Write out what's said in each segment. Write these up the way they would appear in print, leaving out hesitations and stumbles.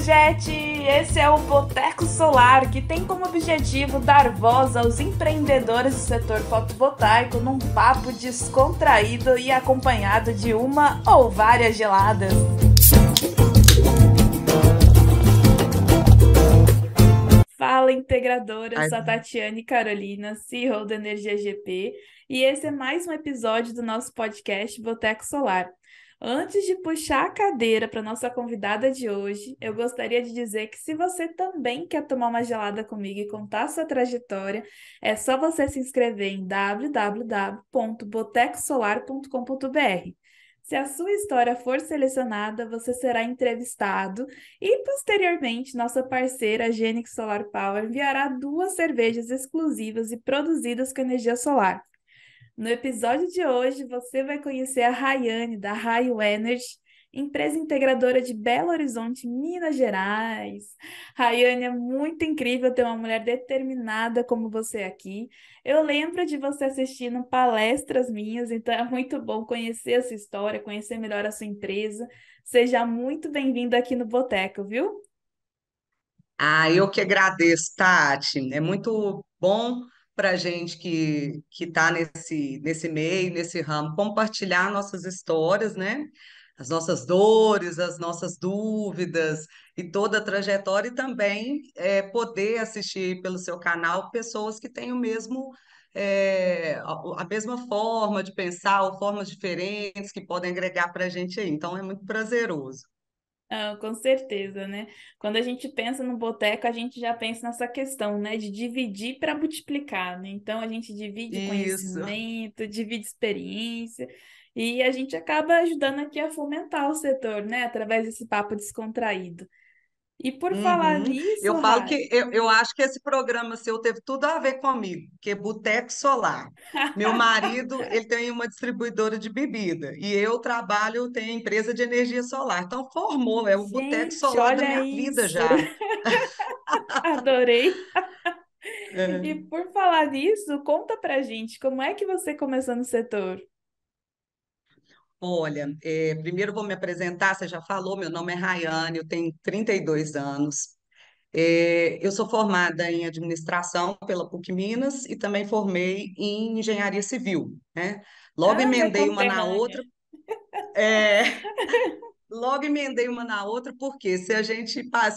gente! Esse é o Boteco Solar, que tem como objetivo dar voz aos empreendedores do setor fotovoltaico num papo descontraído e acompanhado de uma ou várias geladas. Fala, integradora! Eu Ai, sou a Tatiane Carolina, CEO da Energia GP, e esse é mais um episódio do nosso podcast Boteco Solar. Antes de puxar a cadeira para nossa convidada de hoje, eu gostaria de dizer que se você também quer tomar uma gelada comigo e contar sua trajetória, é só você se inscrever em www.botecosolar.com.br. Se a sua história for selecionada, você será entrevistado e, posteriormente, nossa parceira Genix Solar Power enviará 2 cervejas exclusivas e produzidas com energia solar. No episódio de hoje, você vai conhecer a Rayane, da Raio Energy, empresa integradora de Belo Horizonte, Minas Gerais. Rayane, é muito incrível ter uma mulher determinada como você aqui. Eu lembro de você assistindo palestras minhas, então é muito bom conhecer a sua história, conhecer melhor a sua empresa. Seja muito bem-vinda aqui no Boteco, viu? eu que agradeço, Tati. É muito bom para a gente que está nesse meio, nesse ramo, compartilhar nossas histórias, né? As nossas dores, as nossas dúvidas e toda a trajetória, e também poder assistir pelo seu canal pessoas que têm o mesmo. A mesma forma de pensar, ou formas diferentes que podem agregar para a gente aí. Então, é muito prazeroso. Ah, com certeza, né? Quando a gente pensa no boteco, a gente já pensa nessa questão, né, de dividir para multiplicar, né? Então a gente divide Isso. conhecimento, divide experiência e a gente acaba ajudando aqui a fomentar o setor, né, através desse papo descontraído. E por falar Uhum. nisso, Eu falo Rai, que eu acho que esse programa seu teve tudo a ver comigo, que é Boteco Solar. Meu marido, ele tem uma distribuidora de bebida e eu trabalho, tenho empresa de energia solar. Então formou, é o Boteco gente, Solar da olha minha vida isso! já. Adorei! E É. por falar nisso, conta pra gente como é que você começou no setor? Olha, primeiro vou me apresentar, você já falou, meu nome é Rayane, eu tenho 32 anos. Eu sou formada em administração pela PUC Minas e também formei em engenharia civil, né? Logo Ah, minha emendei uma na conterrânea. outra, é, logo emendei uma na outra, porque se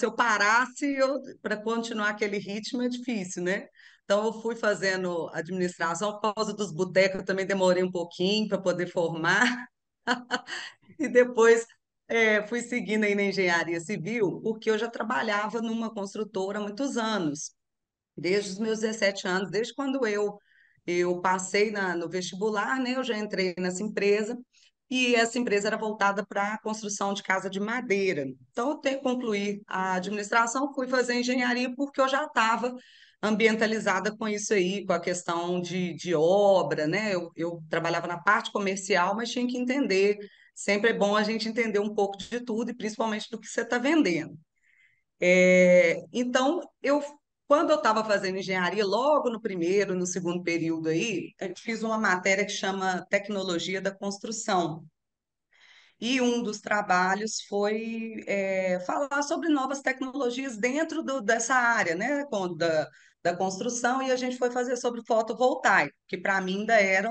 eu parasse para continuar aquele ritmo é difícil, né? Então eu fui fazendo administração por causa dos botecos, eu também demorei um pouquinho para poder formar. E depois fui seguindo aí na engenharia civil, porque eu já trabalhava numa construtora há muitos anos, desde os meus 17 anos, desde quando eu passei no vestibular, né, eu já entrei nessa empresa, e essa empresa era voltada para a construção de casa de madeira. Então, eu tenho que concluir a administração, fui fazer engenharia porque eu já estava ambientalizada com isso aí, com a questão de obra, né? Eu trabalhava na parte comercial, mas tinha que entender. Sempre é bom a gente entender um pouco de tudo e principalmente do que você está vendendo. Então, quando eu estava fazendo engenharia, logo no primeiro, no segundo período aí, eu fiz uma matéria que chama Tecnologia da Construção. E um dos trabalhos foi falar sobre novas tecnologias dentro dessa área, né, da construção, e a gente foi fazer sobre fotovoltaico, que para mim ainda era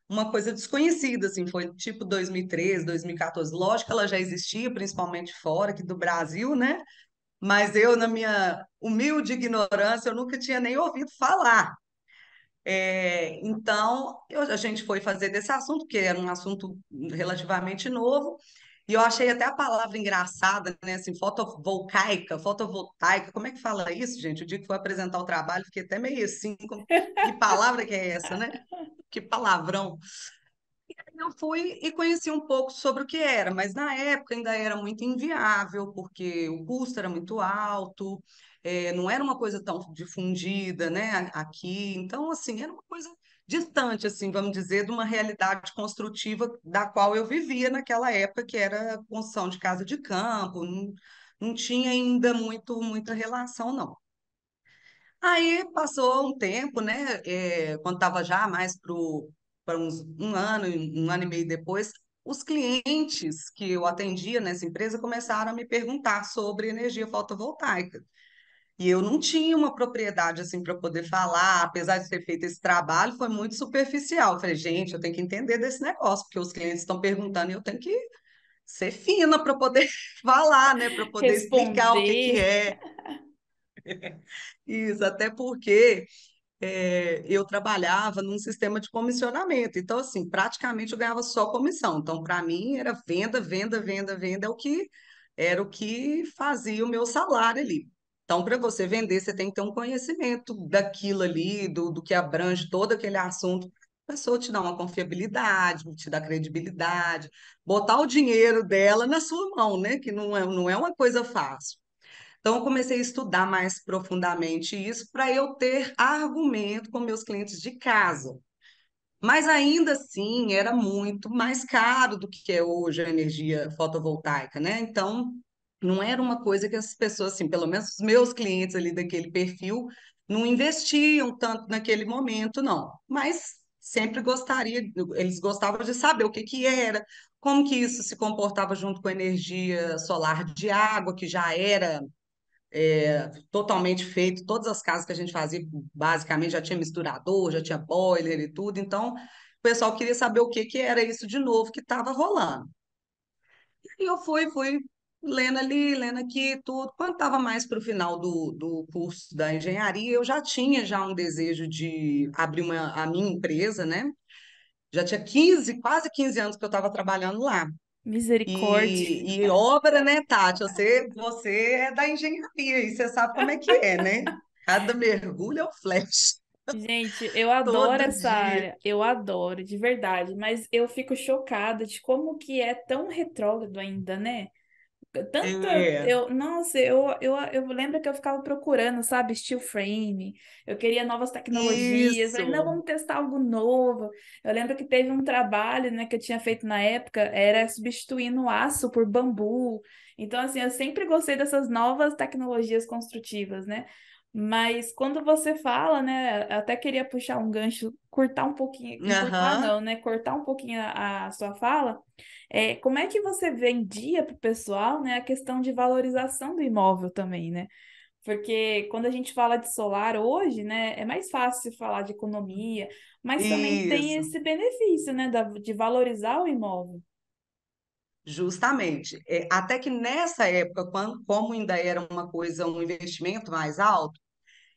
uma coisa desconhecida, assim, foi tipo 2013, 2014. Lógico que ela já existia, principalmente fora aqui do Brasil, né? Mas eu, na minha humilde ignorância, eu nunca tinha nem ouvido falar. Então, a gente foi fazer desse assunto, que era um assunto relativamente novo, e eu achei até a palavra engraçada, né? Assim, fotovoltaica, como é que fala isso, gente? O dia que foi apresentar o trabalho, fiquei até meio assim, que palavra que é essa, né? Que palavrão. Eu fui e conheci um pouco sobre o que era, mas na época ainda era muito inviável, porque o custo era muito alto, não era uma coisa tão difundida, né, aqui. Então, assim, era uma coisa distante, assim, vamos dizer, de uma realidade construtiva da qual eu vivia naquela época, que era a construção de casa de campo, não tinha ainda muita relação, não. Aí passou um tempo, né? Quando estava já mais para uns um ano e meio depois, os clientes que eu atendia nessa empresa começaram a me perguntar sobre energia fotovoltaica. E eu não tinha uma propriedade assim para poder falar, apesar de ter feito esse trabalho, foi muito superficial. Eu falei, gente, eu tenho que entender desse negócio, porque os clientes estão perguntando e eu tenho que ser fina para poder falar, né, para poder explicar o que que Responder. é. Isso, até porque eu trabalhava num sistema de comissionamento. Então, assim, praticamente eu ganhava só comissão. Então, para mim, era venda, venda, venda, venda, era o que fazia o meu salário ali. Então, para você vender, você tem que ter um conhecimento daquilo ali, do que abrange todo aquele assunto. A pessoa te dá uma confiabilidade, te dá credibilidade, botar o dinheiro dela na sua mão, né? Que não é uma coisa fácil. Então, eu comecei a estudar mais profundamente isso para eu ter argumento com meus clientes de casa. Mas ainda assim, era muito mais caro do que é hoje a energia fotovoltaica, né? Então, não era uma coisa que as pessoas, assim, pelo menos os meus clientes ali daquele perfil, não investiam tanto naquele momento, não. Mas sempre gostaria, eles gostavam de saber o que que era, como que isso se comportava junto com a energia solar de água, que já era totalmente feito. Todas as casas que a gente fazia, basicamente, já tinha misturador, já tinha boiler e tudo. Então, o pessoal queria saber o que que era isso de novo que estava rolando. E eu fui lendo ali, lendo aqui, tudo. Quando estava mais para o final do curso da engenharia, eu já tinha já um desejo de abrir a minha empresa, né? Já tinha 15, quase 15 anos que eu estava trabalhando lá. Misericórdia. E obra, né, Tati? Você é da engenharia e você sabe como é que é, né? Cada mergulho é um flash, Gente, eu adoro todo essa dia. área, eu adoro, de verdade, mas eu fico chocada de como que é tão retrógrado ainda, né? Tanta, É, nossa, eu lembro que eu ficava procurando, sabe, steel frame, eu queria novas tecnologias, falei, não, isso, vamos testar algo novo. Eu lembro que teve um trabalho, né, que eu tinha feito na época, era substituindo aço por bambu. Então, assim, eu sempre gostei dessas novas tecnologias construtivas, né? Mas quando você fala, né, eu até queria puxar um gancho, cortar um pouquinho, encurtar aham, não, né, cortar um pouquinho a sua fala. Como é que você vendia para o pessoal, né, a questão de valorização do imóvel também, né? Porque quando a gente fala de solar hoje, né, é mais fácil falar de economia, mas também tem isso, esse benefício, né, de valorizar o imóvel. justamente. Até que nessa época, como ainda era uma coisa, um investimento mais alto,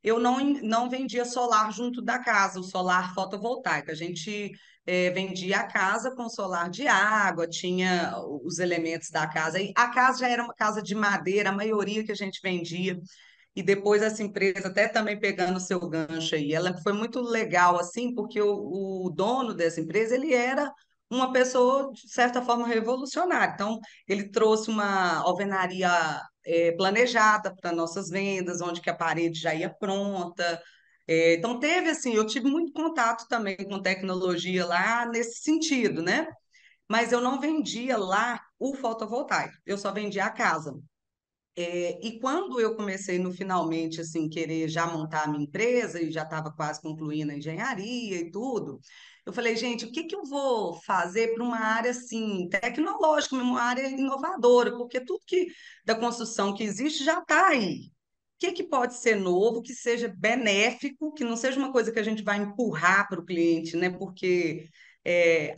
eu não vendia solar junto da casa, o solar fotovoltaico. A gente vendia a casa com solar de água, tinha os elementos da casa. E a casa já era uma casa de madeira, a maioria que a gente vendia. E depois essa empresa, até também pegando o seu gancho aí, ela foi muito legal, assim, porque o dono dessa empresa, ele era uma pessoa, de certa forma, revolucionária. Então, ele trouxe uma alvenaria planejada para nossas vendas, onde que a parede já ia pronta. Então, teve, assim, eu tive muito contato também com tecnologia lá nesse sentido, né? Mas eu não vendia lá o fotovoltaico, eu só vendia a casa. E quando eu comecei no finalmente assim querer já montar a minha empresa e já estava quase concluindo a engenharia e tudo, eu falei, gente, o que que eu vou fazer para uma área assim tecnológica, uma área inovadora, porque tudo que da construção que existe já está aí. O que que pode ser novo, que seja benéfico, que não seja uma coisa que a gente vai empurrar para o cliente, né? Porque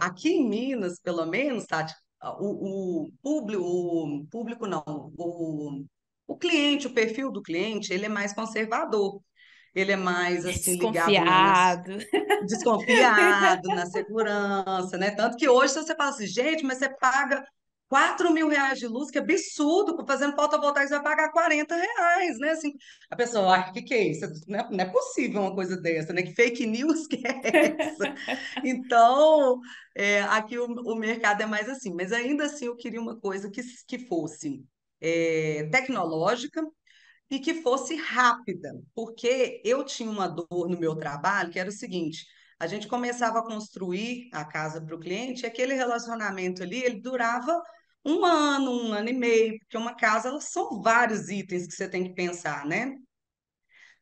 aqui em Minas, pelo menos, Tati, o público não, o cliente, o perfil do cliente, ele é mais conservador, ele é mais assim ligado Desconfiado. desconfiado na segurança, né? Tanto que hoje se você fala assim, gente, mas você paga R$ 4.000 de luz, que absurdo, fazendo fotovoltaico você vai pagar R$ 40, né? Assim, a pessoa, que é isso? Não é possível uma coisa dessa, né? Que fake news que é essa? Então, aqui o mercado é mais assim, mas ainda assim eu queria uma coisa que fosse tecnológica, e que fosse rápida, porque eu tinha uma dor no meu trabalho, que era o seguinte: a gente começava a construir a casa para o cliente, e aquele relacionamento ali, ele durava um ano e meio, porque uma casa, elas são vários itens que você tem que pensar, né?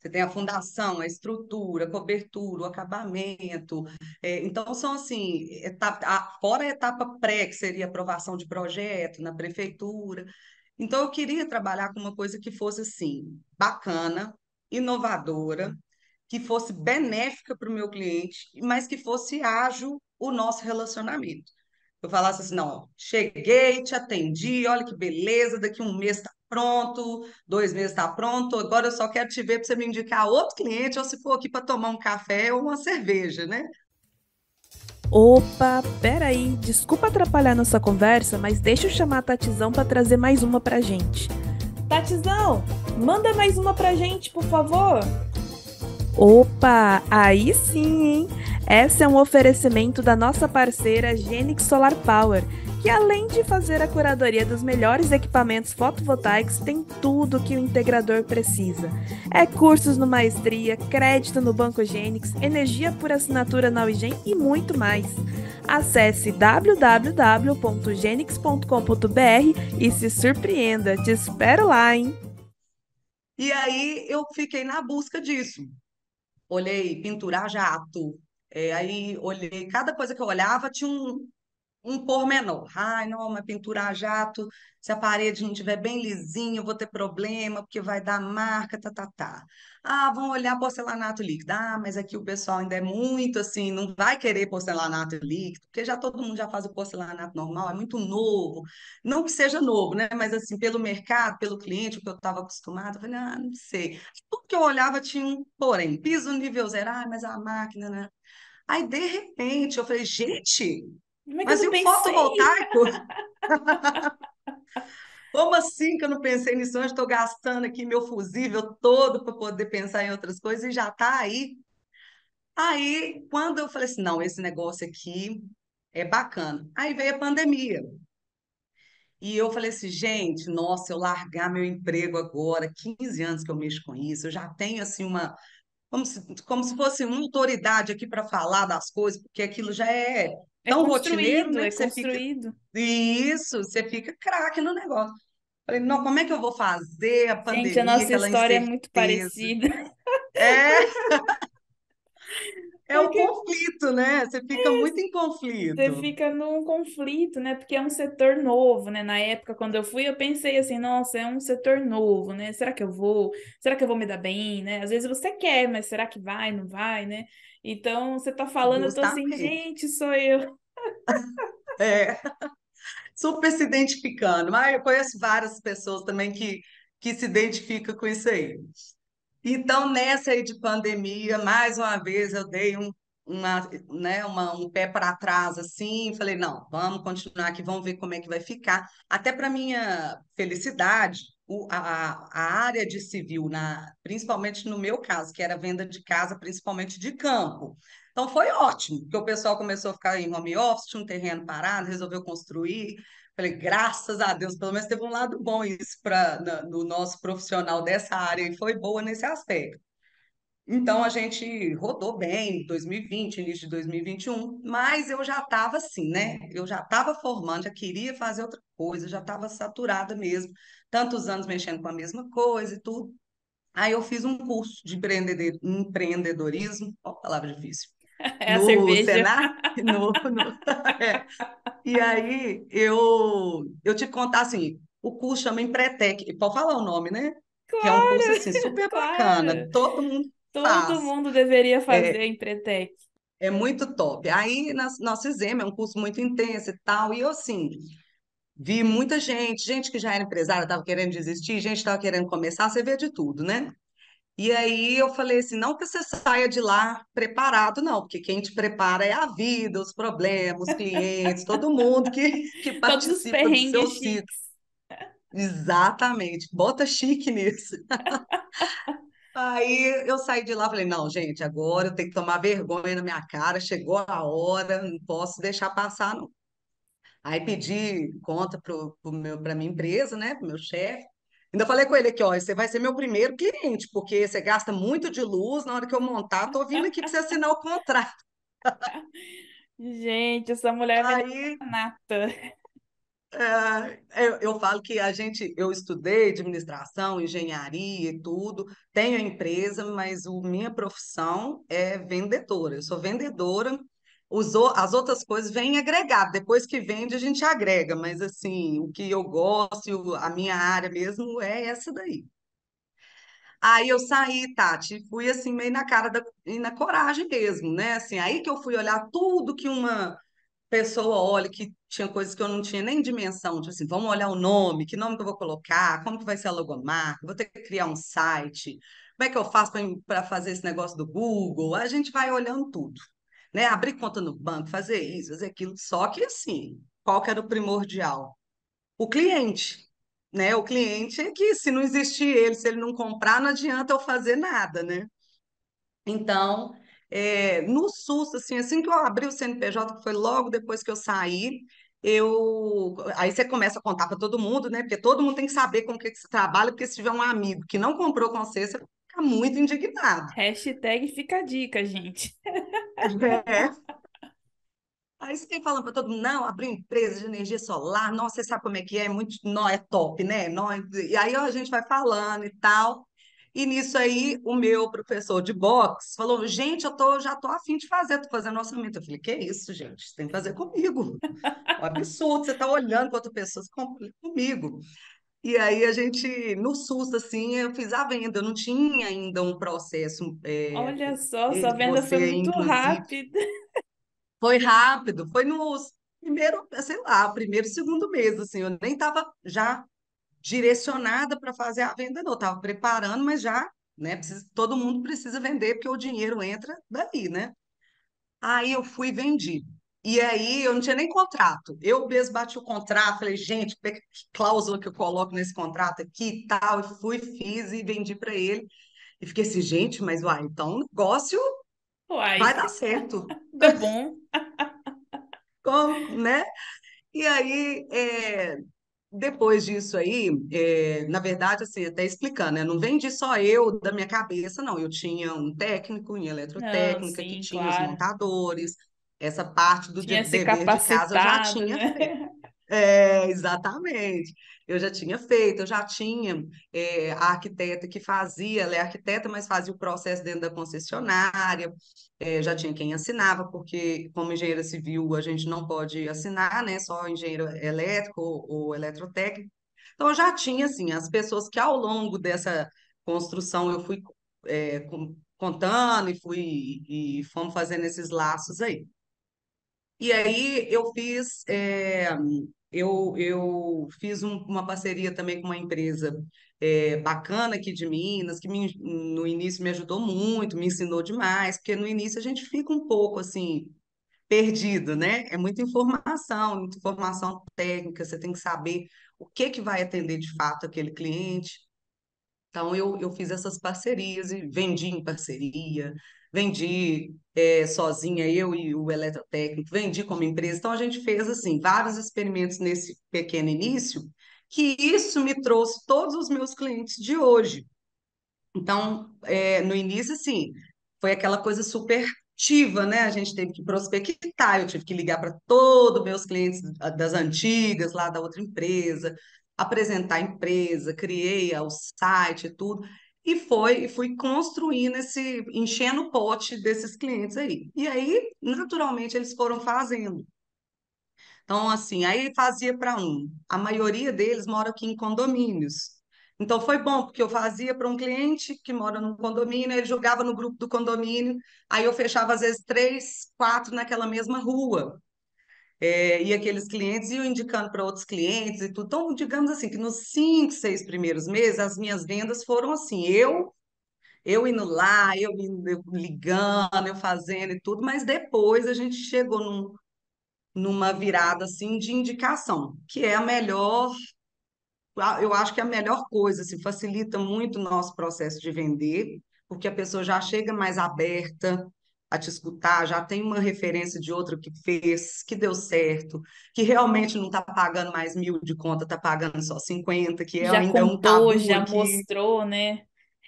Você tem a fundação, a estrutura, a cobertura, o acabamento. Então, são assim, fora a etapa pré, que seria a aprovação de projeto na prefeitura. Então, eu queria trabalhar com uma coisa que fosse assim, bacana, inovadora, que fosse benéfica para o meu cliente, mas que fosse ágil o nosso relacionamento. Eu falasse assim, não, cheguei, te atendi, olha que beleza, daqui um mês está pronto, 2 meses está pronto, agora eu só quero te ver para você me indicar outro cliente, ou se for aqui para tomar um café ou uma cerveja, né? Opa, peraí, desculpa atrapalhar nossa conversa, mas deixa eu chamar a Tatizão para trazer mais uma pra gente. Tatizão, manda mais uma pra gente, por favor. Opa, aí sim, hein? Esse é um oferecimento da nossa parceira Genix Solar Power, que além de fazer a curadoria dos melhores equipamentos fotovoltaicos, tem tudo que o integrador precisa. É cursos no Maestria, crédito no Banco Genix, energia por assinatura na Ugen e muito mais. Acesse www.genix.com.br e se surpreenda. Te espero lá, hein? E aí eu fiquei na busca disso. Olhei pintura a jato, aí olhei, cada coisa que eu olhava tinha um pormenor. Ai, não, uma pintura a jato, se a parede não estiver bem lisinha, eu vou ter problema, porque vai dar marca, tá, tá, tá. Ah, vão olhar porcelanato líquido. Ah, mas aqui o pessoal ainda é muito assim, não vai querer porcelanato líquido, porque já todo mundo já faz o porcelanato normal, é muito novo. Não que seja novo, né? Mas assim, pelo mercado, pelo cliente, o que eu estava acostumado, eu falei, ah, não sei. Tudo que eu olhava tinha um porém, piso nível zero, ah, mas a máquina, né? Aí, de repente, eu falei, gente, Como é que eu mas não e o pensei? fotovoltaico? Como assim que eu não pensei nisso antes? Estou gastando aqui meu fusível todo para poder pensar em outras coisas e já está aí. Aí, quando eu falei assim, não, esse negócio aqui é bacana. Aí veio a pandemia. E eu falei assim, gente, nossa, eu largar meu emprego agora, 15 anos que eu mexo com isso, eu já tenho assim como se fosse uma autoridade aqui para falar das coisas, porque aquilo já é tão rotineiro, né, É que você fica, construído. isso, você fica craque no negócio. Falei, não, como é que eu vou fazer a Gente, a pandemia, nossa aquela história é muito incerteza? parecida. É, é o Porque conflito, né? Você fica muito em você conflito. fica num conflito, né? Porque é um setor novo, né? Na época, quando eu fui, eu pensei assim, nossa, é um setor novo, né? Será que eu vou? Será que eu vou me dar bem, né? Às vezes você quer, mas será que vai, não vai, né? Então, você tá falando, eu tô assim, Justamente. gente, sou eu. É, super se identificando. Mas eu conheço várias pessoas também que se identificam com isso aí. Então, nessa aí de pandemia, mais uma vez eu dei um pé para trás assim, falei, não, vamos continuar aqui, vamos ver como é que vai ficar. Até para minha felicidade, a área de civil, principalmente no meu caso, que era venda de casa, principalmente de campo. Então foi ótimo, porque o pessoal começou a ficar em home office, tinha um terreno parado, resolveu construir. Falei, graças a Deus, pelo menos teve um lado bom isso no nosso profissional dessa área e foi boa nesse aspecto. Então a gente rodou bem 2020, início de 2021, mas eu já estava assim, né? Eu já estava formando, já queria fazer outra coisa, já estava saturada mesmo, tantos anos mexendo com a mesma coisa e tudo. Aí eu fiz um curso de empreendedorismo, ó, palavra difícil, É a no cerveja. Senac, é, e aí eu te contar assim, o curso chama Empretec, pode falar o nome, né? Que é um curso Claro, assim super bacana, claro. todo mundo Todo faz. mundo deveria fazer É, a Empretec. é muito top. Aí nós fizemos, é um curso muito intenso e tal, e eu assim, vi muita gente que já era empresária estava querendo desistir, gente estava querendo começar, você vê de tudo, né? E aí eu falei assim, não que você saia de lá preparado, não, porque quem te prepara é a vida, os problemas, os clientes, todo mundo que Todos os participa do seu perrengues ciclo. chiques. Exatamente, bota chique nisso. Aí eu saí de lá, falei, não, gente, agora eu tenho que tomar vergonha na minha cara, chegou a hora, não posso deixar passar, não. Aí pedi conta para minha empresa, né, para meu chefe. Ainda falei com ele aqui, ó, você vai ser meu primeiro cliente, porque você gasta muito de luz, na hora que eu montar, tô vindo aqui para você assinar o contrato. Gente, essa mulher é Aí vendedora nata. Eu falo que eu estudei administração, engenharia e tudo, tenho a empresa, mas minha profissão é vendedora. Eu sou vendedora, as outras coisas vêm agregado. Depois que vende, a gente agrega, mas assim, o que eu gosto, a minha área mesmo é essa daí. Aí eu saí, Tati, fui assim, meio na cara e na coragem mesmo, né? Assim, aí que eu fui olhar tudo que uma pessoa olha, que tinha coisas que eu não tinha nem dimensão, tipo assim, vamos olhar o nome, que nome que eu vou colocar, como que vai ser a logomarca, vou ter que criar um site, como é que eu faço para fazer esse negócio do Google? A gente vai olhando tudo, né? Abrir conta no banco, fazer isso, fazer aquilo, só que assim, qual que era o primordial? O cliente, né? O cliente é que se não existir ele, se ele não comprar, não adianta eu fazer nada, né? Então, no susto, assim que eu abri o CNPJ, que foi logo depois que eu saí, aí você começa a contar para todo mundo, né? Porque todo mundo tem que saber com o que que você trabalha, porque se tiver um amigo que não comprou com você, você fica muito indignado. Hashtag fica a dica, gente. É. Aí você tem falando para todo mundo, não, abrir empresa de energia solar, nossa, você sabe como é que é, muito, não, é top, né? Não, e aí ó, a gente vai falando e tal. E nisso aí, o meu professor de boxe falou, gente, já tô a fim de fazer, tô fazendo orçamento. Eu falei, que isso, gente? Você tem que fazer comigo. É um absurdo, você tá olhando para outra pessoa, você compra comigo. E aí a gente, no susto, assim, eu fiz a venda. Eu não tinha ainda um processo, Olha só, sua que venda foi você, muito inclusive, rápida. foi rápido, foi nos primeiro, sei lá, primeiro, segundo mês, assim, eu nem estava já direcionada para fazer a venda, não, estava preparando, mas já, né, todo mundo precisa vender, porque o dinheiro entra daí, né? Aí eu fui e vendi. E aí eu não tinha nem contrato. Eu mesmo bati o contrato, falei, gente, que cláusula que eu coloco nesse contrato aqui e tal, e fui, fiz e vendi para ele. E fiquei assim, gente, mas uai, então o negócio vai Uai, dar certo. deu bom. Como, né? E aí, depois disso aí, na verdade, assim, até explicando, né? Não vendi só eu da minha cabeça, não. Eu tinha um técnico em Não, eletrotécnica que sim, tinha os claro. montadores, essa parte do Tinha se dever de casa eu já capacitado, tinha né? feito. Exatamente. Eu já tinha feito, eu já tinha a arquiteta que fazia, ela é arquiteta, mas fazia o processo dentro da concessionária, já tinha quem assinava, porque como engenheira civil a gente não pode assinar, né? Só engenheiro elétrico ou eletrotécnico. Então eu já tinha, assim, as pessoas que ao longo dessa construção eu fui contando e fomos fazendo esses laços aí. E aí eu fiz uma parceria também com uma empresa bacana aqui de Minas, que no início me ajudou muito, me ensinou demais, porque no início a gente fica um pouco assim, perdido, né? É muita informação técnica, você tem que saber o que que vai atender de fato aquele cliente. Então, eu fiz essas parcerias e vendi em parceria, vendi sozinha, eu e o eletrotécnico, vendi como empresa. Então, a gente fez, assim, vários experimentos nesse pequeno início, que isso me trouxe todos os meus clientes de hoje. Então, no início, assim, foi aquela coisa super ativa, né? A gente teve que prospectar, eu tive que ligar para todos meus clientes das antigas, lá da outra empresa, apresentar a empresa, criei o site e tudo, e fui construindo enchendo o pote desses clientes aí. E aí, naturalmente, eles foram fazendo. Então, assim, aí fazia para um. A maioria deles mora aqui em condomínios. Então, foi bom, porque eu fazia para um cliente que mora num condomínio, ele jogava no grupo do condomínio, aí eu fechava, às vezes, três, quatro naquela mesma rua. E aqueles clientes iam indicando para outros clientes e tudo. Então, digamos assim, que nos 5, 6 primeiros meses, as minhas vendas foram assim, eu indo lá, eu ligando, eu fazendo e tudo, mas depois a gente chegou numa virada assim de indicação, que é a melhor, eu acho que é a melhor coisa, assim, facilita muito o nosso processo de vender, porque a pessoa já chega mais aberta a te escutar, já tem uma referência de outra que fez, que deu certo, que realmente não está pagando mais 1.000 de conta, está pagando só 50, que Já ainda é um contou, tabu já aqui. mostrou, né?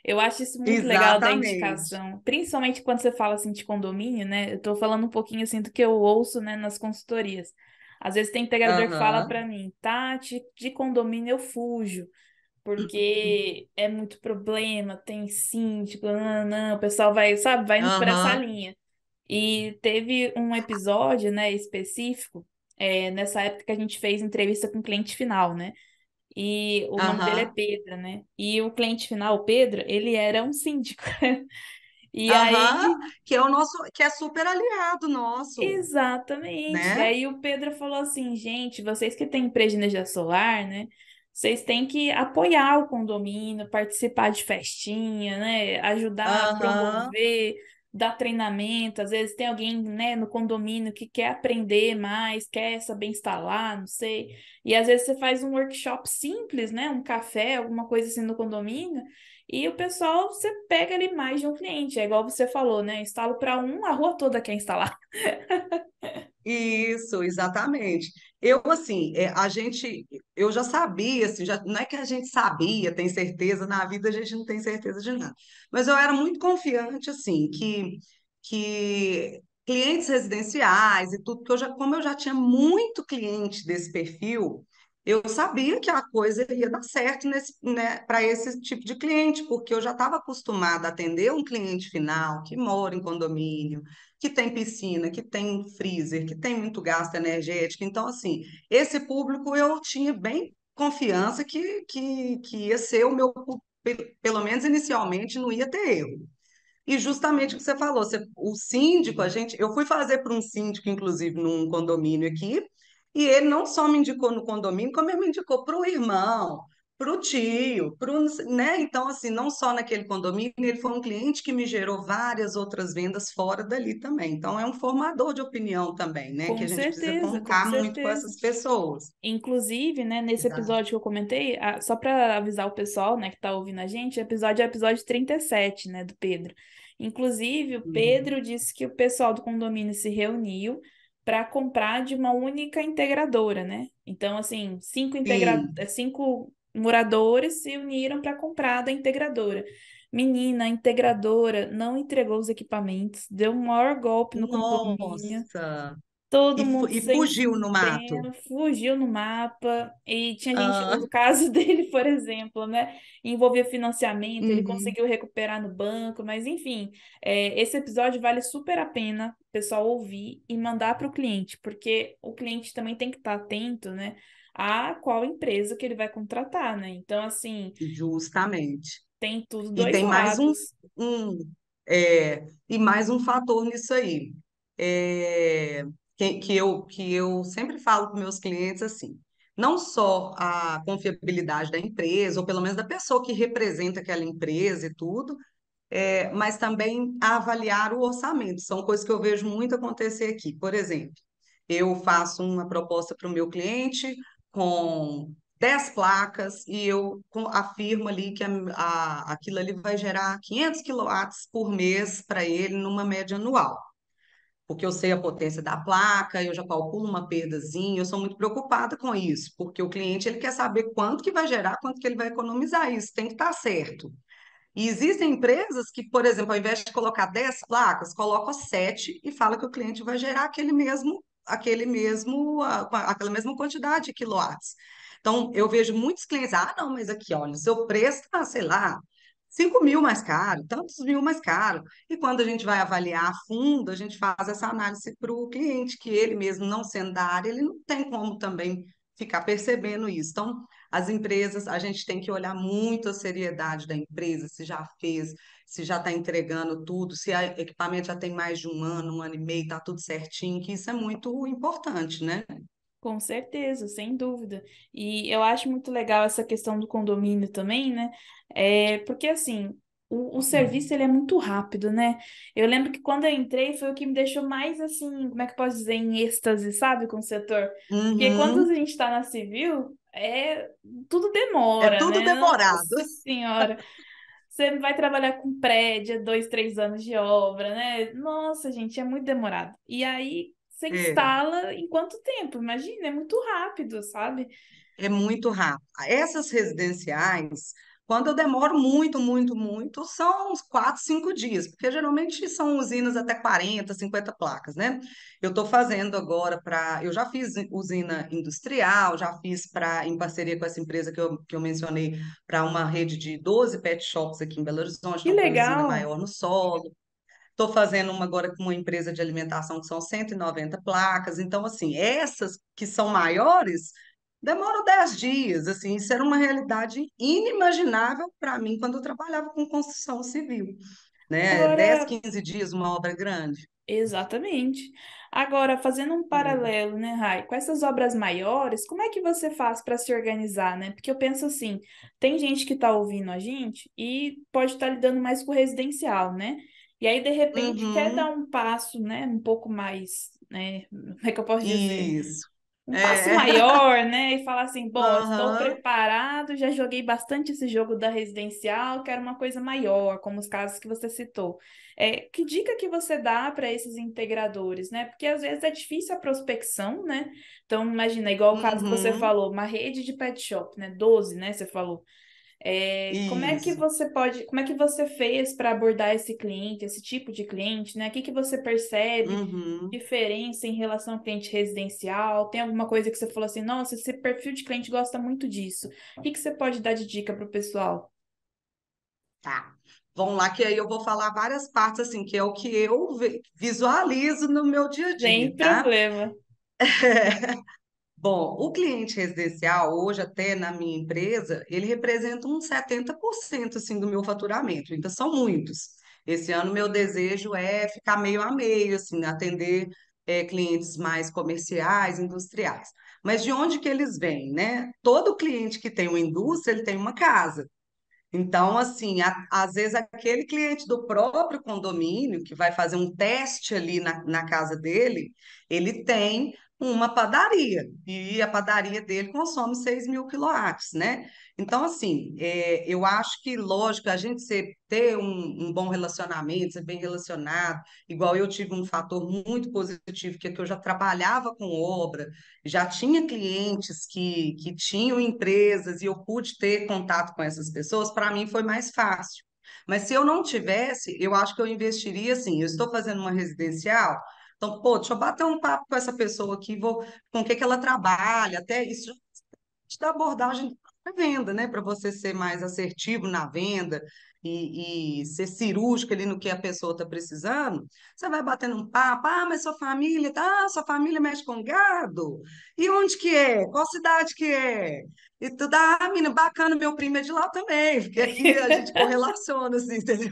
Eu acho isso muito legal da Exatamente. indicação, principalmente quando você fala assim de condomínio, né? Eu tô falando um pouquinho assim do que eu ouço, né, nas consultorias. Às vezes tem integrador que fala Aham, para mim, Tati, de condomínio eu fujo, porque é muito problema, tem síndico, não, não, o pessoal vai, sabe, vai indo por essa aham, linha. E teve um episódio, né, específico, nessa época que a gente fez entrevista com o cliente final, né? E o nome dele é aham, Pedro, né? E o cliente final, o Pedro, ele era um síndico. E aham, aí, que é o nosso, que é super aliado nosso, exatamente. E né? aí o Pedro falou assim, gente, vocês que têm empresa de energia solar, né? Vocês têm que apoiar o condomínio, participar de festinha, né? Ajudar a Aham. promover, dar treinamento. Às vezes tem alguém, né, no condomínio que quer aprender mais, quer saber instalar, não sei. E às vezes você faz um workshop simples, né? Um café, alguma coisa assim no condomínio. E o pessoal, você pega ali mais de um cliente. É igual você falou, né? Instalo para um, a rua toda quer instalar. Isso, exatamente. Eu, assim, eu já sabia, assim, não é que a gente sabia, tem certeza, na vida a gente não tem certeza de nada, mas eu era muito confiante, assim, que clientes residenciais e tudo, que como eu já tinha muito cliente desse perfil, eu sabia que a coisa ia dar certo nesse, né, para esse tipo de cliente, porque eu já estava acostumada a atender um cliente final que mora em condomínio, que tem piscina, que tem freezer, que tem muito gasto energético. Então, assim, esse público eu tinha bem confiança que ia ser o meu, pelo menos inicialmente, não ia ter erro. E justamente o que você falou, o síndico, eu fui fazer para um síndico, inclusive, num condomínio aqui, e ele não só me indicou no condomínio, como ele me indicou para o irmão, para o tio, né? Então, assim, não só naquele condomínio, ele foi um cliente que me gerou várias outras vendas fora dali também. Então, é um formador de opinião também, né? Que a gente precisa Com contar muito com certeza. essas pessoas. Inclusive, né, nesse Exato. episódio que eu comentei, só para avisar o pessoal, né, que tá ouvindo a gente, o episódio é o episódio 37, né, do Pedro. Inclusive, o Uhum. Pedro disse que o pessoal do condomínio se reuniu para comprar de uma única integradora, né? Então, assim, Sim. cinco moradores se uniram para comprar da integradora. Menina, a integradora não entregou os equipamentos, deu o maior golpe no condomínio. Nossa! Todo mundo E sem fugiu no mato. sistema, fugiu no mapa. E tinha gente, Ah, o caso dele, por exemplo, né? Envolvia financiamento, ele uhum. conseguiu recuperar no banco, mas enfim, esse episódio vale super a pena o pessoal ouvir e mandar para o cliente, porque o cliente também tem que estar atento, né? A qual empresa que ele vai contratar, né? Então, assim, Justamente. tem tudo E dois tem mais lados. e mais um fator nisso aí. É, que eu sempre falo para meus clientes assim, não só a confiabilidade da empresa, ou pelo menos da pessoa que representa aquela empresa e tudo, mas também avaliar o orçamento. São coisas que eu vejo muito acontecer aqui. Por exemplo, eu faço uma proposta para o meu cliente com 10 placas e afirmo ali que aquilo ali vai gerar 500 quilowatts por mês para ele numa média anual. Porque eu sei a potência da placa, eu já calculo uma perdazinha, eu sou muito preocupada com isso, porque o cliente ele quer saber quanto que vai gerar, quanto que ele vai economizar, isso tem que estar certo. E existem empresas que, por exemplo, ao invés de colocar 10 placas, coloca 7 e fala que o cliente vai gerar aquela mesma quantidade de quilowatts. Então, eu vejo muitos clientes, não, mas aqui, olha, o seu preço está, sei lá, 5.000 mais caro, tantos mil mais caro. E quando a gente vai avaliar a fundo, a gente faz essa análise para o cliente, que ele mesmo, não sendo da área, ele não tem como também ficar percebendo isso. Então, as empresas, a gente tem que olhar muito a seriedade da empresa, se já fez, se já está entregando tudo, se o equipamento já tem mais de um ano e meio, está tudo certinho, que isso é muito importante, né? Com certeza, sem dúvida. E eu acho muito legal essa questão do condomínio também, né? Porque assim, o serviço ele é muito rápido, né? Eu lembro que quando eu entrei foi o que me deixou mais assim, como é que eu posso dizer, em êxtase, sabe, com o setor. Porque quando a Uhum. gente está na civil, tudo É demora, tudo né? demorado. Nossa Senhora. Você vai trabalhar com prédio, 2, 3 anos de obra, né? Nossa, gente, é muito demorado. E aí você É. instala em quanto tempo? Imagina, é muito rápido, sabe? É muito rápido. Essas residenciais, Quando eu demoro muito, muito, muito, são uns 4, 5 dias, porque geralmente são usinas até 40, 50 placas, né? Eu estou fazendo agora para. Eu já fiz usina industrial, já fiz em parceria com essa empresa que eu mencionei, para uma rede de 12 pet shops aqui em Belo Horizonte, Que então foi usina legal! maior no solo. Estou fazendo uma agora com uma empresa de alimentação que são 190 placas. Então, assim, essas que são maiores demoram 10 dias. Assim, isso era uma realidade inimaginável para mim quando eu trabalhava com construção civil, né? 10, Agora, 15 dias uma obra grande. exatamente. Agora, fazendo um É. paralelo, né, Rai, com essas obras maiores, como é que você faz para se organizar, né? Porque eu penso assim, tem gente que está ouvindo a gente e pode estar lidando mais com o residencial, né? E aí, de repente, quer dar Uhum, um passo, né, um pouco mais, né, como é que eu posso dizer? isso. Um passo É. maior, né? E falar assim, bom, estou Aham, preparado, já joguei bastante esse jogo da residencial, quero uma coisa maior, como os casos que você citou. Que dica que você dá para esses integradores, né? Porque às vezes é difícil a prospecção, né? Então, imagina, igual o caso que você uhum, falou, uma rede de pet shop, né? 12, né? Você falou. Como é que isso. você pode, como é que você fez para abordar esse cliente, esse tipo de cliente, né? O que que você percebe Uhum, diferença em relação ao cliente residencial? Tem alguma coisa que você falou assim, nossa, esse perfil de cliente gosta muito disso. O que que você pode dar de dica para o pessoal? tá. Vamos lá, que aí eu vou falar várias partes, assim, que é o que eu visualizo no meu dia a dia, Sem tá? problema. Bom, o cliente residencial, hoje até na minha empresa, ele representa uns 70% assim, do meu faturamento, então são muitos. Esse ano, meu desejo é ficar meio a meio, assim, atender clientes mais comerciais, industriais. Mas de onde que eles vêm, né? Todo cliente que tem uma indústria, ele tem uma casa. Então, assim, às vezes aquele cliente do próprio condomínio que vai fazer um teste ali na casa dele, ele tem uma padaria e a padaria dele consome 6.000 quilowatts, né? Então, assim, eu acho que, lógico, a gente ter um bom relacionamento, ser bem relacionado, igual eu tive um fator muito positivo, que é que eu já trabalhava com obra, já tinha clientes que tinham empresas e eu pude ter contato com essas pessoas, para mim foi mais fácil. Mas se eu não tivesse, eu acho que eu investiria assim, eu estou fazendo uma residencial, então, pô, deixa eu bater um papo com essa pessoa aqui, vou, com o que que ela trabalha, até isso te dá abordagem para venda, né? Para você ser mais assertivo na venda e ser cirúrgico ali no que a pessoa está precisando. Você vai batendo um papo, ah, mas sua família, tá? Sua família mexe com gado? E onde que é? Qual cidade que é? E tudo, ah, menina, bacana, meu primo é de lá também, porque aqui a gente correlaciona, assim, entendeu?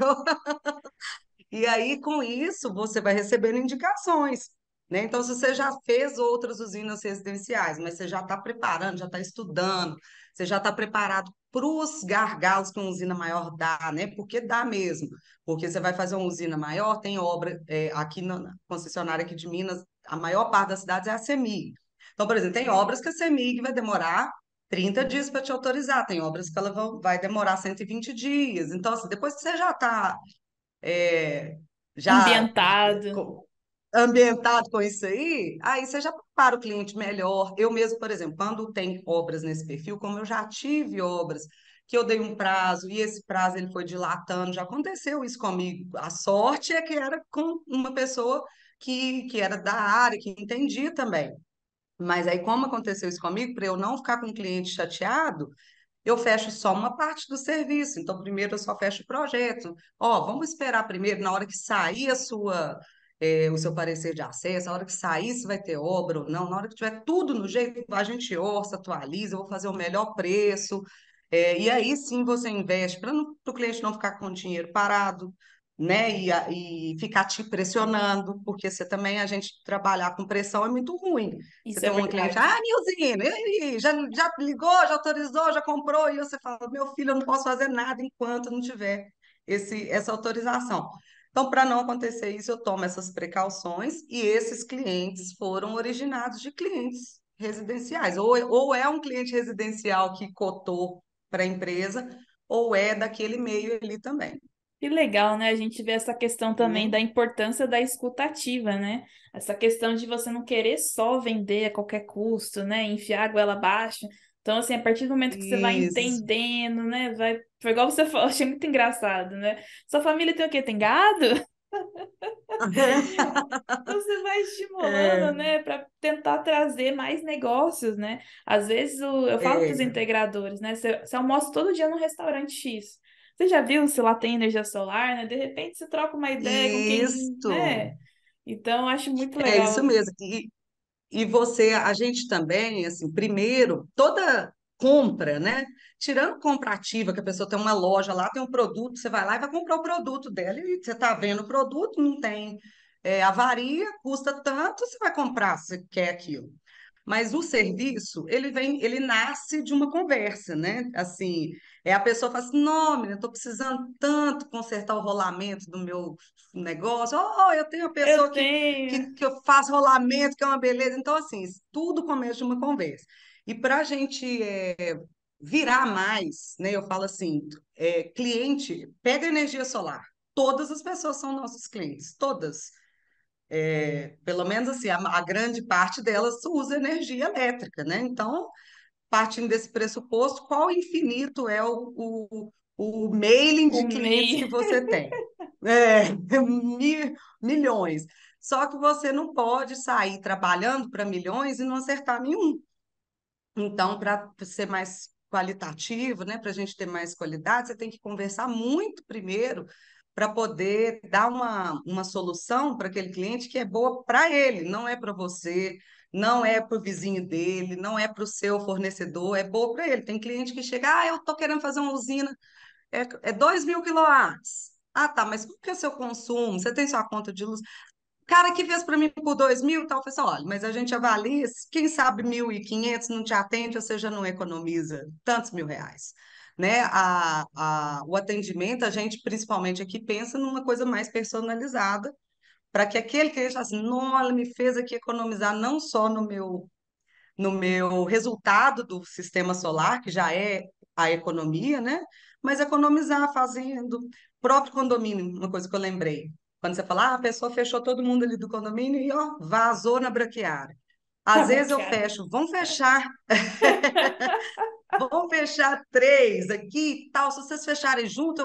E aí, com isso, você vai recebendo indicações, né? Então, se você já fez outras usinas residenciais, mas você já está preparando, já está estudando, você já está preparado para os gargalos que uma usina maior dá, né? Porque dá mesmo. Porque você vai fazer uma usina maior, tem obra, aqui na concessionária aqui de Minas, a maior parte das cidades é a CEMIG. Então, por exemplo, tem obras que a CEMIG vai demorar 30 dias para te autorizar, tem obras que ela vai demorar 120 dias. Então, assim, depois que você já está é, já Ambientado. co- ambientado com isso aí você já prepara o cliente melhor. Eu mesmo, por exemplo, quando tem obras nesse perfil, como eu já tive obras que eu dei um prazo e esse prazo ele foi dilatando, já aconteceu isso comigo. A sorte é que era com uma pessoa que era da área, que entendia também. Mas aí, como aconteceu isso comigo, para eu não ficar com o cliente chateado, eu fecho só uma parte do serviço. Então, primeiro eu só fecho o projeto. Ó, vamos esperar primeiro, na hora que sair o seu parecer de acesso, na hora que sair se vai ter obra ou não, na hora que tiver tudo no jeito, a gente orça, atualiza, eu vou fazer o melhor preço. E aí sim você investe para o cliente não ficar com o dinheiro parado, né? E ficar te pressionando, porque você também, a gente trabalhar com pressão é muito ruim. Você Isso é tem um cliente, verdade. ah, Nilzinho, e aí, já ligou, já autorizou, já comprou, e você fala, meu filho, eu não posso fazer nada enquanto não tiver essa autorização. Então, para não acontecer isso, eu tomo essas precauções e esses clientes foram originados de clientes residenciais. Ou é um cliente residencial que cotou para a empresa, ou é daquele meio ali também, Que legal, né? A gente vê essa questão também né? da importância da escutativa, né? Essa questão de você não querer só vender a qualquer custo, né? Enfiar a goela abaixo. Então, assim, a partir do momento que você vai Isso. entendendo, né? Foi igual você falou, achei muito engraçado, né? Sua família tem o quê? Tem gado? Então você vai estimulando, É, né, para tentar trazer mais negócios, né? Às vezes eu falo para os é, integradores, né? Você almoça todo dia num restaurante X. Você já viu se lá tem energia solar, né? De repente você troca uma ideia com quem, isso. né? Então eu acho muito É isso legal. mesmo. E você, a gente também, assim, primeiro, toda compra, né? Tirando compra ativa, que a pessoa tem uma loja lá, tem um produto, você vai lá e vai comprar o produto dela, e você está vendo o produto, não tem avaria, custa tanto, você vai comprar se você quer aquilo. Mas o serviço, ele nasce de uma conversa, né? Assim, a pessoa fala assim, não, menina, eu estou precisando tanto consertar o rolamento do meu negócio. Oh, eu tenho uma pessoa Eu que, tenho que eu faço rolamento, que é uma beleza. Então, assim, tudo começa de uma conversa. E para a gente virar mais, né? Eu falo assim, cliente, pega energia solar. Todas as pessoas são nossos clientes, todas. Pelo menos assim, a grande parte delas usa energia elétrica, né? Então, partindo desse pressuposto, qual infinito é o mailing o de clientes que MEI. você tem? É, milhões. Só que você não pode sair trabalhando para milhões e não acertar nenhum. Então, para ser mais qualitativo, né, para a gente ter mais qualidade, você tem que conversar muito primeiro para poder dar uma solução para aquele cliente que é boa para ele, não é para você, não é para o vizinho dele, não é para o seu fornecedor, é boa para ele. Tem cliente que chega, eu estou querendo fazer uma usina, é 2.000 quilowatts. Ah, tá, mas qual que é o seu consumo? Você tem sua conta de luz? Cara que fez para mim por 2.000, tal, eu falei assim, olha, mas a gente avalia, quem sabe 1.500 não te atende, ou seja, não economiza tantos mil reais. Né? O atendimento, a gente, principalmente aqui, pensa numa coisa mais personalizada, para que aquele cliente fale assim, não, ela me fez aqui economizar não só no meu resultado do sistema solar, que já é a economia, né? Mas economizar fazendo próprio condomínio, uma coisa que eu lembrei. Quando você fala, a pessoa fechou todo mundo ali do condomínio e ó, vazou na braquiária. Tá Às vezes eu branqueado. fecho, vão fechar três aqui e tal. Se vocês fecharem junto,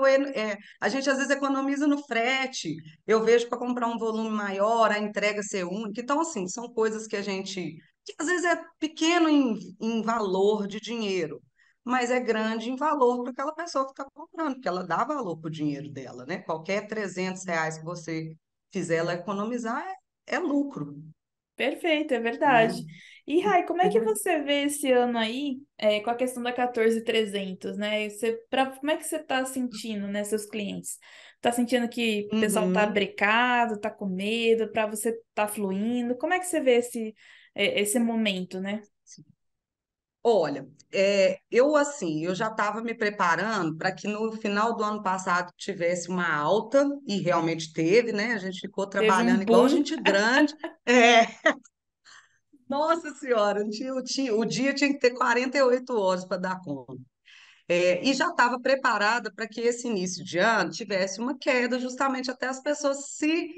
a gente às vezes economiza no frete. Eu vejo para comprar um volume maior, a entrega ser única. Então, assim, são coisas que às vezes é pequeno em valor de dinheiro, mas é grande em valor para aquela pessoa que está comprando, porque ela dá valor para o dinheiro dela, né? Qualquer R$ 300 que você fizer ela economizar é lucro, Perfeito, é né? verdade. E, Rai, como é que você vê esse ano aí, com a questão da 14.300, né? Como é que você está sentindo, né, seus clientes? Tá sentindo que o pessoal tá Uhum. brecado, tá com medo, para você tá fluindo? Como é que você vê esse momento, né? Olha, eu assim, eu já estava me preparando para que no final do ano passado tivesse uma alta, e realmente teve, né? A gente ficou Teve um trabalhando igual boom. gente grande. É, nossa Senhora, o dia tinha que ter 48 horas para dar conta. E já estava preparada para que esse início de ano tivesse uma queda, justamente até as pessoas se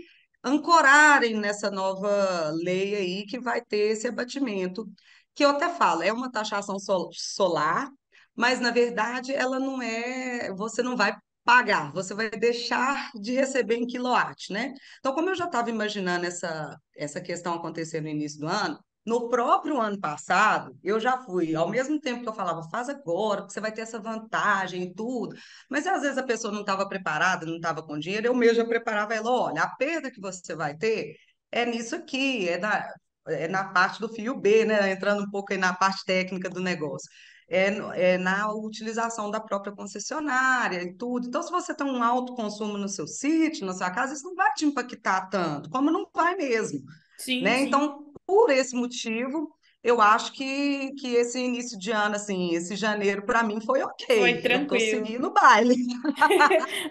ancorarem nessa nova lei aí que vai ter esse abatimento, que eu até falo, é uma taxação solar, mas na verdade ela não é, você não vai pagar, você vai deixar de receber em quilowatt, né? Então, como eu já estava imaginando essa questão acontecer no início do ano, no próprio ano passado, eu já fui, ao mesmo tempo que eu falava, faz agora, porque você vai ter essa vantagem e tudo, mas às vezes a pessoa não estava preparada, não estava com dinheiro, eu mesmo já preparava ela, olha, a perda que você vai ter é nisso aqui, é na parte do fio B, né? Entrando um pouco aí na parte técnica do negócio. É na utilização da própria concessionária e tudo. Então, se você tem um alto consumo no seu sítio, na sua casa, isso não vai te impactar tanto, como não vai mesmo, Sim, né? sim. Então, por esse motivo, eu acho que esse início de ano, assim, esse janeiro, para mim foi Foi ok. Eu estou tranquilo. seguindo o baile.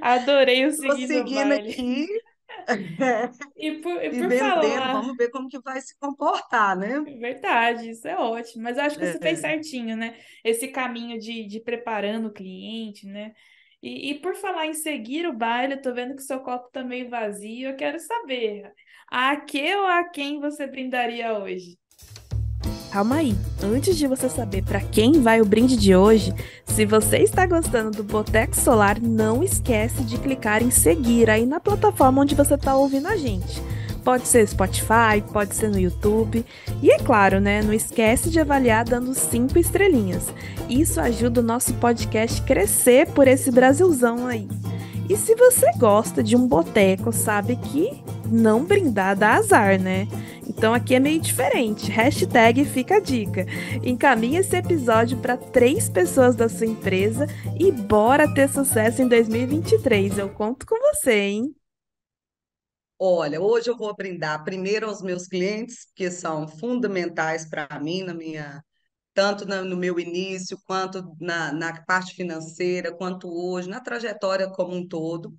Adorei o Estou seguindo o seguindo baile. aqui E e por vendendo. falar. Vamos ver como que vai se comportar, né? Verdade, isso é ótimo. Mas eu acho que você fez É. certinho, né? Esse caminho de preparando o cliente, né? E por falar em seguir o baile, eu tô vendo que seu copo tá meio vazio. Eu quero saber, a que ou a quem você brindaria hoje? calma aí. Antes de você saber para quem vai o brinde de hoje, se você está gostando do Boteco Solar, não esquece de clicar em seguir aí na plataforma onde você está ouvindo a gente. Pode ser Spotify, pode ser no YouTube. E é claro, né? Não esquece de avaliar dando 5 estrelinhas. Isso ajuda o nosso podcast a crescer por esse Brasilzão aí. E se você gosta de um boteco, sabe que não brindar dá azar, né? Então aqui é meio diferente. Hashtag fica a dica. Encaminhe esse episódio para 3 pessoas da sua empresa e bora ter sucesso em 2023. Eu conto com você, hein? Olha, hoje eu vou brindar primeiro aos meus clientes, que são fundamentais para mim, tanto no meu início, quanto na parte financeira, quanto hoje, na trajetória como um todo.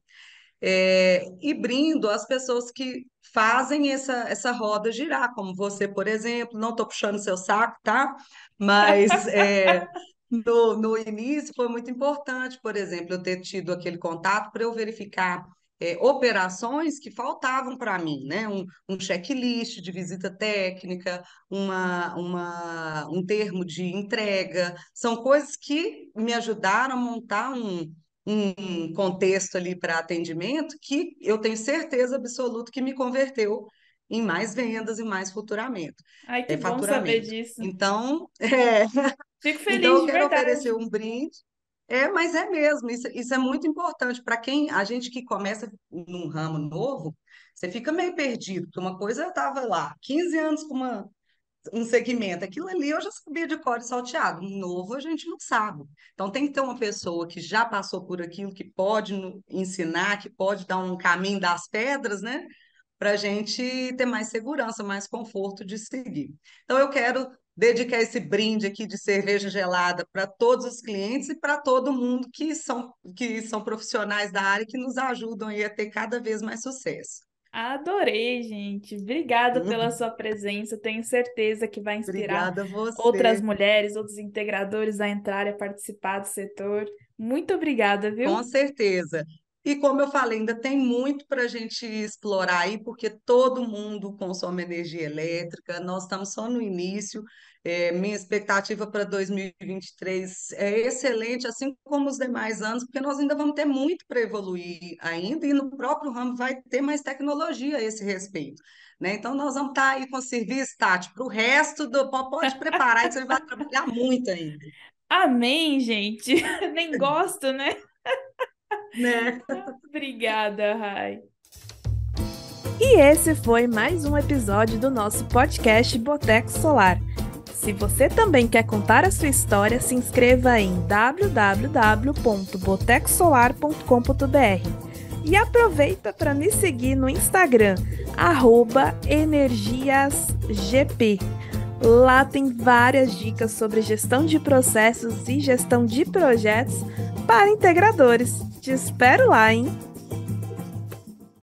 E brindo as pessoas que fazem essa roda girar, como você, por exemplo. Não estou puxando seu saco, tá? Mas no início foi muito importante, por exemplo, eu ter tido aquele contato para eu verificar operações que faltavam para mim, né? Um checklist de visita técnica, um termo de entrega, são coisas que me ajudaram a montar um contexto ali para atendimento que eu tenho certeza absoluta que me converteu em mais vendas e mais Ai, que bom saber faturamento. disso. Então, Fico então feliz eu de quero oferecer verdade. um brinde. Mas é mesmo, isso é muito importante para a gente que começa num ramo novo, você fica meio perdido, porque uma coisa eu estava lá, 15 anos com um segmento. Aquilo ali eu já sabia de cor e salteado. Um novo a gente não sabe. Então tem que ter uma pessoa que já passou por aquilo, que pode ensinar, que pode dar um caminho das pedras, né? Para a gente ter mais segurança, mais conforto de seguir. Então eu quero dedicar esse brinde aqui de cerveja gelada para todos os clientes e para todo mundo que são profissionais da área e que nos ajudam aí a ter cada vez mais sucesso. Adorei, gente. Obrigada pela sua presença. Tenho certeza que vai inspirar Obrigada a outras você. mulheres, outros integradores a entrar e a participar do setor. Muito obrigada, Com viu? certeza. E como eu falei, ainda tem muito para a gente explorar aí, porque todo mundo consome energia elétrica, nós estamos só no início. Minha expectativa para 2023 é excelente, assim como os demais anos, porque nós ainda vamos ter muito para evoluir ainda, e no próprio ramo vai ter mais tecnologia a esse respeito. Né? Então, nós vamos estar aí com serviço, Tati, para o resto pode preparar, que você vai trabalhar muito ainda. Amém, gente. Nem gosto, né? Né? Obrigada, Rai. E esse foi mais um episódio do nosso podcast Boteco Solar. Se você também quer contar a sua história, se inscreva em www.botecosolar.com.br e aproveita para me seguir no Instagram, @energiasgp. Lá tem várias dicas sobre gestão de processos e gestão de projetos para integradores. Te espero lá, hein?